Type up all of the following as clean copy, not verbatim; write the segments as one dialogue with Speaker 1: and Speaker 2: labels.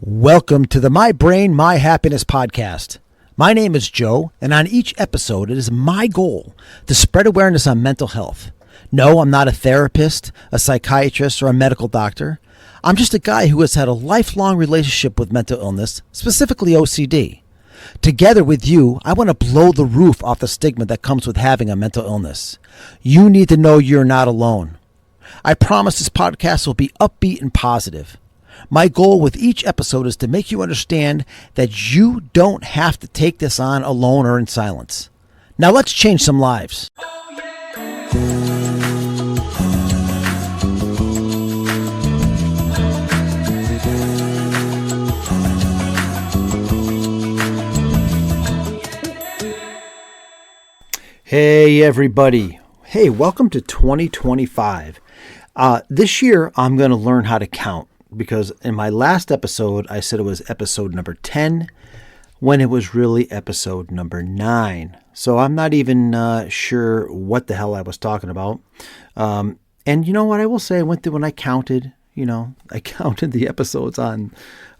Speaker 1: Welcome to the My Brain, My Happiness podcast. My name is Joe, and on each episode, it is my goal to spread awareness on mental health. No, I'm not a therapist, a psychiatrist, or a medical doctor. I'm just a guy who has had a lifelong relationship with mental illness, specifically OCD. Together with you, I want to blow the roof off the stigma that comes with having a mental illness. You need to know you're not alone. I promise this podcast will be upbeat and positive. My goal with each episode is to make you understand that you don't have to take this on alone or in silence. Now let's change some lives. Hey everybody. Hey, welcome to 2025. This year I'm going to learn how to count. Because in my last episode, I said it was episode number 10, when it was really episode number 9. So I'm not even sure what the hell I was talking about. And you know what I will say? I went through when I counted, I counted the episodes on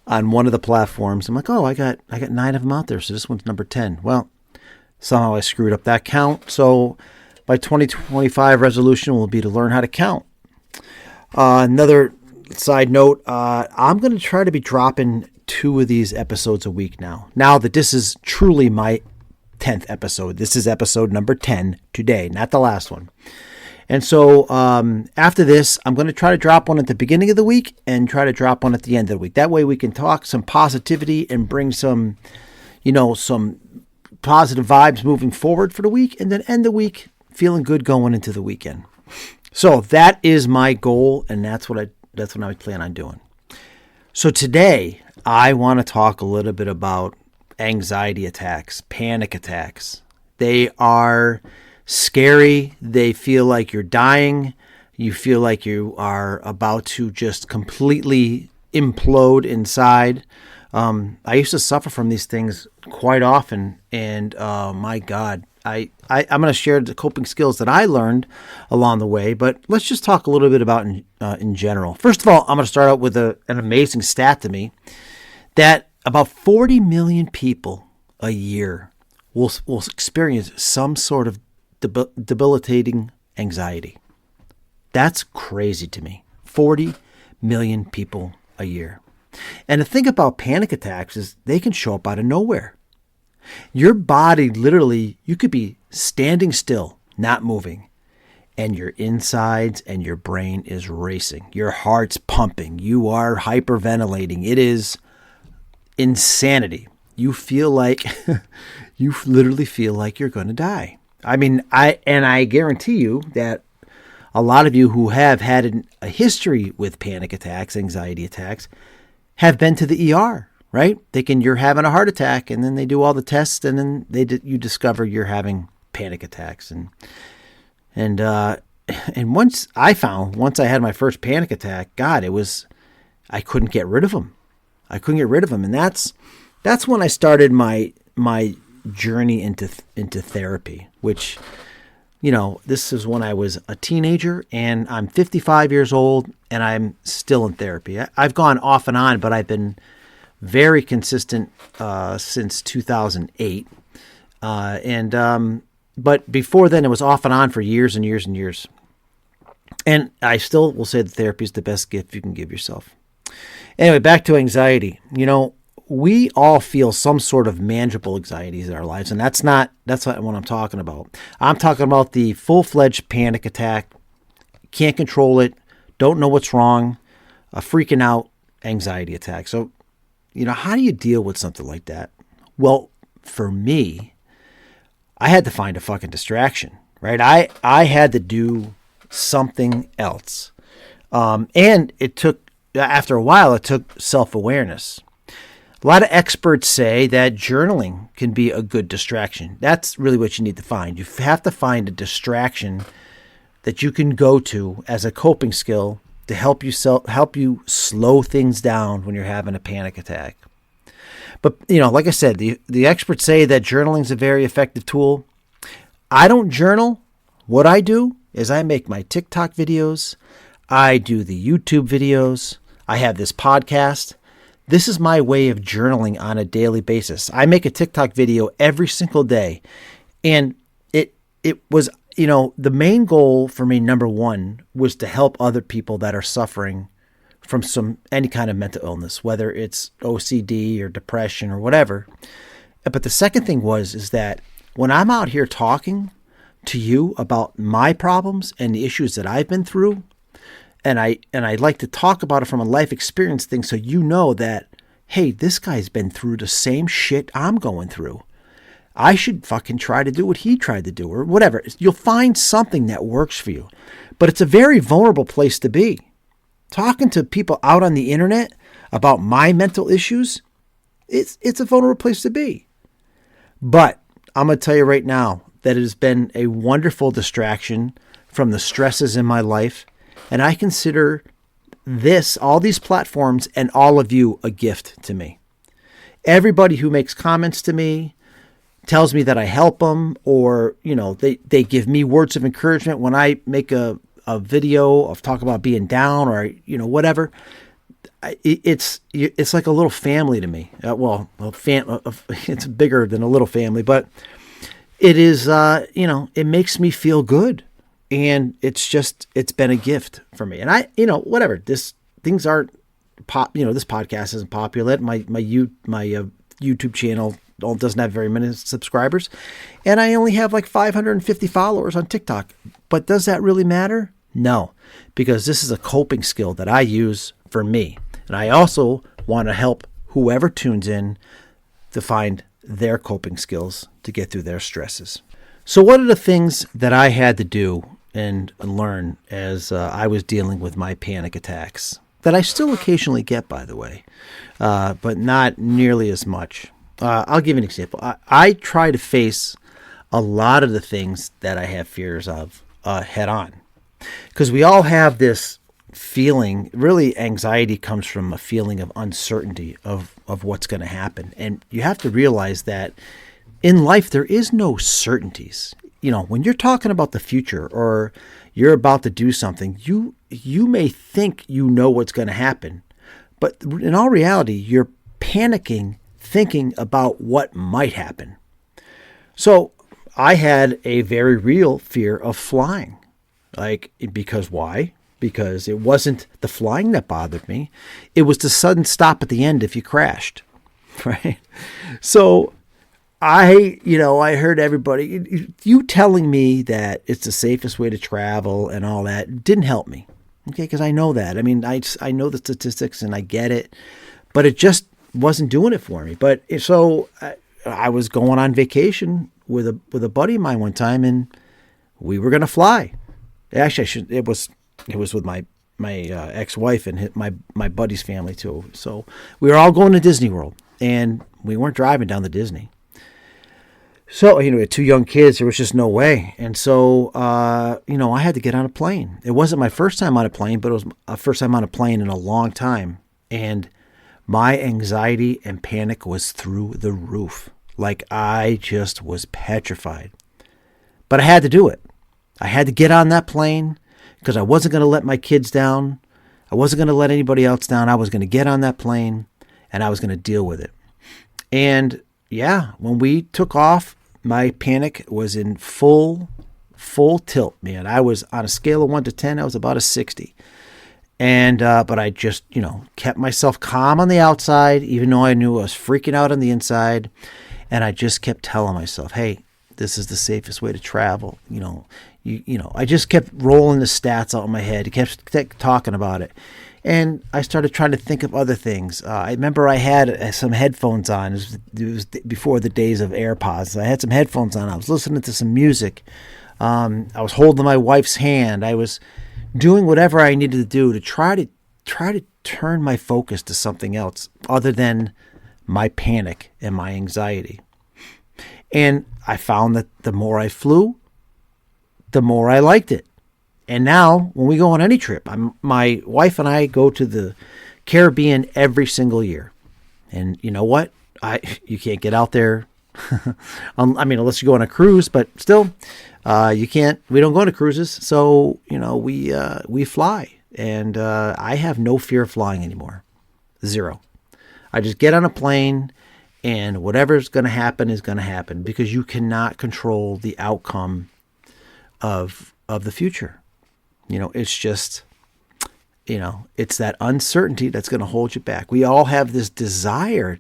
Speaker 1: one of the platforms. I'm like, oh, I got 9 of them out there. So this one's number 10. Well, somehow I screwed up that count. So my 2025 resolution will be to learn how to count. Another side note, I'm going to try to be dropping 2 of these episodes a week now. Now that this is truly my 10th episode. This is episode number 10 today, not the last one. And so after this, I'm going to try to drop one at the beginning of the week and try to drop one at the end of the week. That way we can talk some positivity and bring some positive vibes moving forward for the week, and then end the week feeling good going into the weekend. So that is my goal, and that's what I plan on doing. So today, I want to talk a little bit about anxiety attacks, panic attacks. They are scary. They feel like you're dying. You feel like you are about to just completely implode inside. I used to suffer from these things quite often, and my God, I'm going to share the coping skills that I learned along the way, but let's just talk a little bit about in general. First of all, I'm going to start out with an amazing stat to me that about 40 million people a year will experience some sort of debilitating anxiety. That's crazy to me. 40 million people a year. And the thing about panic attacks is they can show up out of nowhere. Your body literally, you could be standing still, not moving, and your insides and your brain is racing. Your heart's pumping. You are hyperventilating. It is insanity. You feel like, you literally feel like you're going to die. I mean, I guarantee you that a lot of you who have had a history with panic attacks, anxiety attacks, have been to the ER. Right? Thinking you're having a heart attack, and then they do all the tests, and then you discover you're having panic attacks. And once I had my first panic attack, God, I couldn't get rid of them. And that's when I started my journey into therapy, which, this is when I was a teenager, and I'm 55 years old, and I'm still in therapy. I've gone off and on, but I've been very consistent since 2008. But before then, it was off and on for years and years and years. And I still will say that therapy is the best gift you can give yourself. Anyway, back to anxiety. We all feel some sort of manageable anxieties in our lives, and that's not what I'm talking about. I'm talking about the full-fledged panic attack, can't control it, don't know what's wrong, a freaking out anxiety attack. So, how do you deal with something like that? Well, for me, I had to find a fucking distraction, right? I had to do something else. And after a while, it took self-awareness. A lot of experts say that journaling can be a good distraction. That's really what you need to find. You have to find a distraction that you can go to as a coping skill to help you slow things down when you're having a panic attack. But, like I said, the experts say that journaling is a very effective tool. I don't journal. What I do is I make my TikTok videos. I do the YouTube videos. I have this podcast. This is my way of journaling on a daily basis. I make a TikTok video every single day. And it was, the main goal for me, number one, was to help other people that are suffering from any kind of mental illness, whether it's OCD or depression or whatever. But the second thing is that when I'm out here talking to you about my problems and the issues that I've been through, and I like to talk about it from a life experience thing, so you know that, hey, this guy's been through the same shit I'm going through. I should fucking try to do what he tried to do or whatever. You'll find something that works for you. But it's a very vulnerable place to be. Talking to people out on the internet about my mental issues, it's a vulnerable place to be. But I'm going to tell you right now that it has been a wonderful distraction from the stresses in my life. And I consider all these platforms and all of you a gift to me. Everybody who makes comments to me, tells me that I help them, or, they give me words of encouragement when I make a video of talk about being down or, whatever. It's like a little family to me. It's bigger than a little family, but it is, it makes me feel good. And it's been a gift for me. And whatever, things aren't this podcast isn't popular. My YouTube channel doesn't have very many subscribers, and I only have like 550 followers on TikTok. But does that really matter? No, because this is a coping skill that I use for me. And I also want to help whoever tunes in to find their coping skills to get through their stresses. So what are the things that I had to do and learn as I was dealing with my panic attacks that I still occasionally get, by the way, but not nearly as much? I'll give you an example. I try to face a lot of the things that I have fears of head on, because we all have this feeling. Really, anxiety comes from a feeling of uncertainty of what's going to happen. And you have to realize that in life, there is no certainties. When you're talking about the future or you're about to do something, you may think you know what's going to happen, but in all reality, you're panicking, thinking about what might happen. So I had a very real fear of flying. Because why? Because it wasn't the flying that bothered me. It was the sudden stop at the end if you crashed, right? So I heard everybody, you telling me that it's the safest way to travel and all that didn't help me. Okay. Cause I know that. I mean, I know the statistics and I get it, but it just wasn't doing it for me. But so I was going on vacation with a buddy of mine one time, and we were going to fly. Actually, it was with my ex-wife and my buddy's family too. So we were all going to Disney World, and we weren't driving down to Disney. So, we had two young kids. There was just no way. And so, I had to get on a plane. It wasn't my first time on a plane, but it was a first time on a plane in a long time. And my anxiety and panic was through the roof. Like, I just was petrified. But I had to do it. I had to get on that plane because I wasn't going to let my kids down. I wasn't going to let anybody else down. I was going to get on that plane and I was going to deal with it. And yeah, when we took off, my panic was in full tilt, man. I was on a scale of 1 to 10. I was about a 60. And, but I just, kept myself calm on the outside, even though I knew I was freaking out on the inside. And I just kept telling myself, hey, this is the safest way to travel. I just kept rolling the stats out in my head. I kept talking about it. And I started trying to think of other things. I remember I had some headphones on. It was before the days of AirPods. I had some headphones on. I was listening to some music. I was holding my wife's hand. I was doing whatever I needed to do to try to turn my focus to something else other than my panic and my anxiety. And I found that the more I flew, the more I liked it. And now when we go on any trip, my wife and I go to the Caribbean every single year. And you know what? You can't get out there. Unless you go on a cruise, but still, you can't. We don't go on cruises, so we fly, and I have no fear of flying anymore. Zero. I just get on a plane and whatever's going to happen is going to happen, because you cannot control the outcome of the future. It's just, it's that uncertainty that's going to hold you back. We all have this desire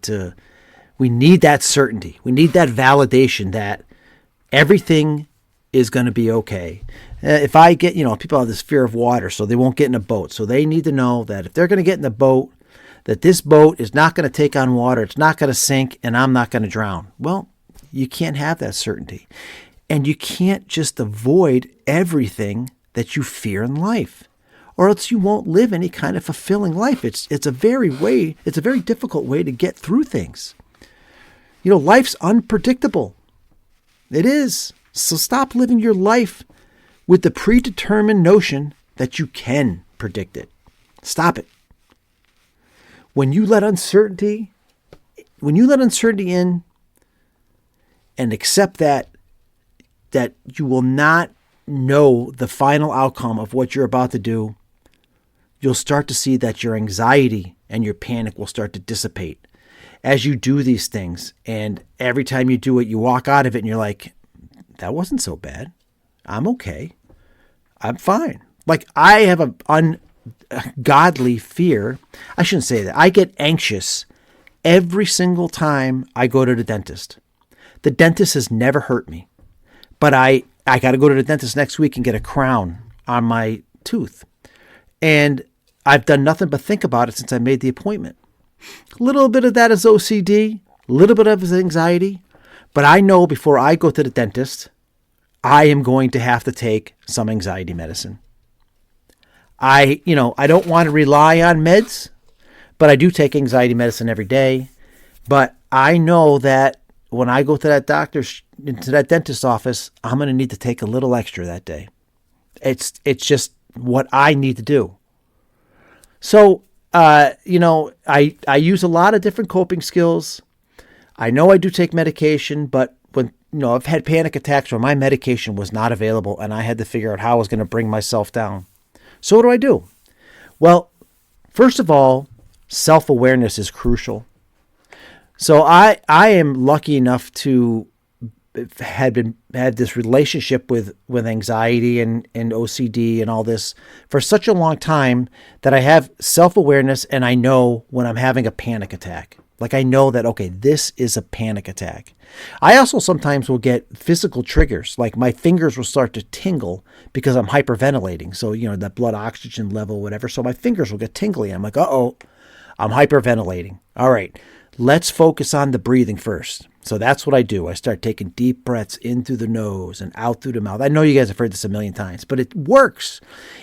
Speaker 1: we need that certainty. We need that validation that everything is going to be okay. If I get, people have this fear of water, so they won't get in a boat. So they need to know that if they're going to get in the boat, that this boat is not going to take on water, it's not going to sink, and I'm not going to drown. Well, you can't have that certainty. And you can't just avoid everything that you fear in life, or else you won't live any kind of fulfilling life. It's a very difficult way to get through things. Life's unpredictable. It is. So stop living your life with the predetermined notion that you can predict it. Stop it. When you let uncertainty in and accept that you will not know the final outcome of what you're about to do, you'll start to see that your anxiety and your panic will start to dissipate as you do these things. And every time you do it, you walk out of it and you're like, that wasn't so bad. I'm okay. I'm fine. Like, I have an ungodly fear. I shouldn't say that. I get anxious every single time I go to the dentist. The dentist has never hurt me, but I got to go to the dentist next week and get a crown on my tooth. And I've done nothing but think about it since I made the appointment. A little bit of that is OCD, a little bit of anxiety, but I know before I go to the dentist, I am going to have to take some anxiety medicine. I don't want to rely on meds, but I do take anxiety medicine every day. But I know that when I go to that dentist's office, I'm going to need to take a little extra that day. It's just what I need to do. So, I use a lot of different coping skills. I know I do take medication, but when, I've had panic attacks where my medication was not available and I had to figure out how I was going to bring myself down. So what do I do? Well, first of all, self-awareness is crucial. So I am lucky enough to had this relationship with anxiety and OCD and all this for such a long time that I have self-awareness, and I know when I'm having a panic attack. Like, I know that, okay, this is a panic attack. I also sometimes will get physical triggers, like my fingers will start to tingle because I'm hyperventilating. So, that blood oxygen level, whatever. So my fingers will get tingly. I'm like, uh-oh, I'm hyperventilating. All right, let's focus on the breathing first. So that's what I do. I start taking deep breaths in through the nose and out through the mouth. I know you guys have heard this a million times, but it works.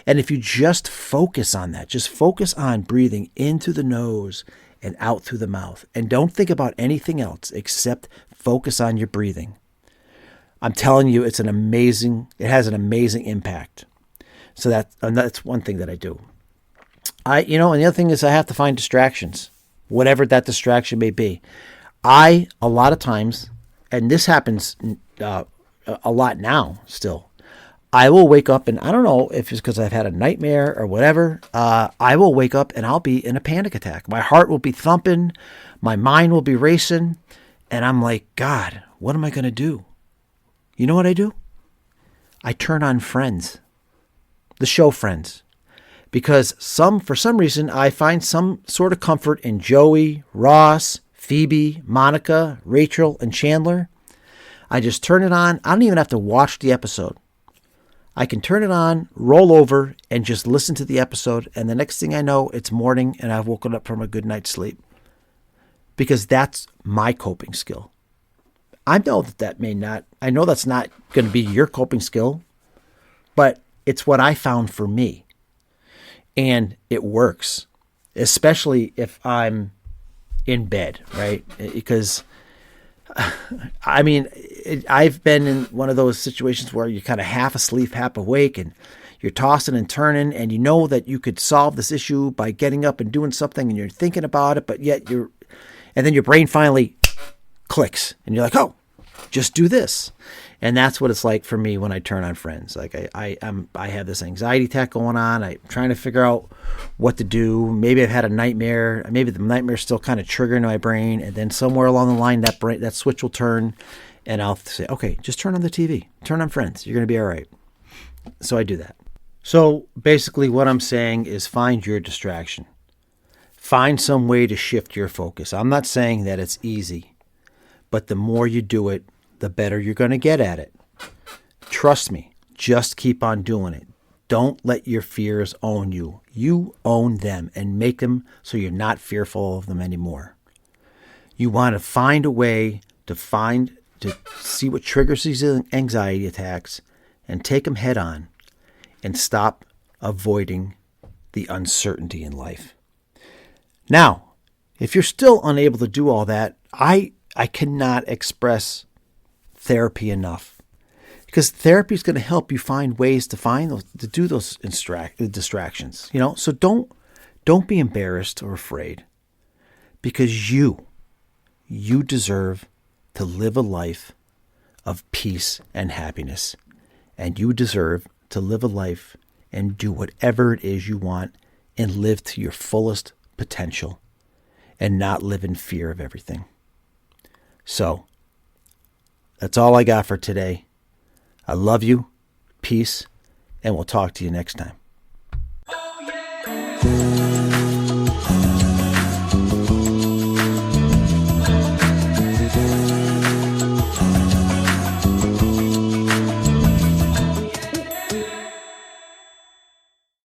Speaker 1: And if you just focus on that, just focus on breathing in through the nose and out through the mouth, and don't think about anything else except focus on your breathing. I'm telling you, it has an amazing impact. So that's one thing that I do. And the other thing is I have to find distractions, whatever that distraction may be. A lot of times, and this happens a lot now still, I will wake up, and I don't know if it's because I've had a nightmare or whatever, I will wake up and I'll be in a panic attack. My heart will be thumping, my mind will be racing, and I'm like, God, what am I going to do? You know what I do? I turn on Friends, the show Friends, because for some reason I find some sort of comfort in Joey, Ross, Phoebe, Monica, Rachel, and Chandler. I just turn it on. I don't even have to watch the episode. I can turn it on, roll over, and just listen to the episode. And the next thing I know, it's morning and I've woken up from a good night's sleep. Because that's my coping skill. I know I know that's not going to be your coping skill, but it's what I found for me. And it works, especially if I'm in bed, right? Because, I've been in one of those situations where you're kind of half asleep, half awake, and you're tossing and turning, and you know that you could solve this issue by getting up and doing something, and you're thinking about it, but yet and then your brain finally clicks, and you're like, oh, just do this. And that's what it's like for me when I turn on Friends. Like I have this anxiety attack going on. I'm trying to figure out what to do. Maybe I've had a nightmare. Maybe the nightmare's still kind of triggering my brain. And then somewhere along the line, that switch will turn, and I'll say, okay, just turn on the TV. Turn on Friends. You're going to be all right. So I do that. So basically what I'm saying is find your distraction. Find some way to shift your focus. I'm not saying that it's easy, but the more you do it, the better you're going to get at it. Trust me, just keep on doing it. Don't let your fears own you. You own them, and make them so you're not fearful of them anymore. You want to find a way to see what triggers these anxiety attacks and take them head on, and stop avoiding the uncertainty in life. Now, if you're still unable to do all that, I cannot express therapy enough, because therapy is going to help you find ways to do those distractions. So don't be embarrassed or afraid, because you deserve to live a life of peace and happiness, and you deserve to live a life and do whatever it is you want and live to your fullest potential and not live in fear of everything. So that's all I got for today. I love you. Peace. And we'll talk to you next time.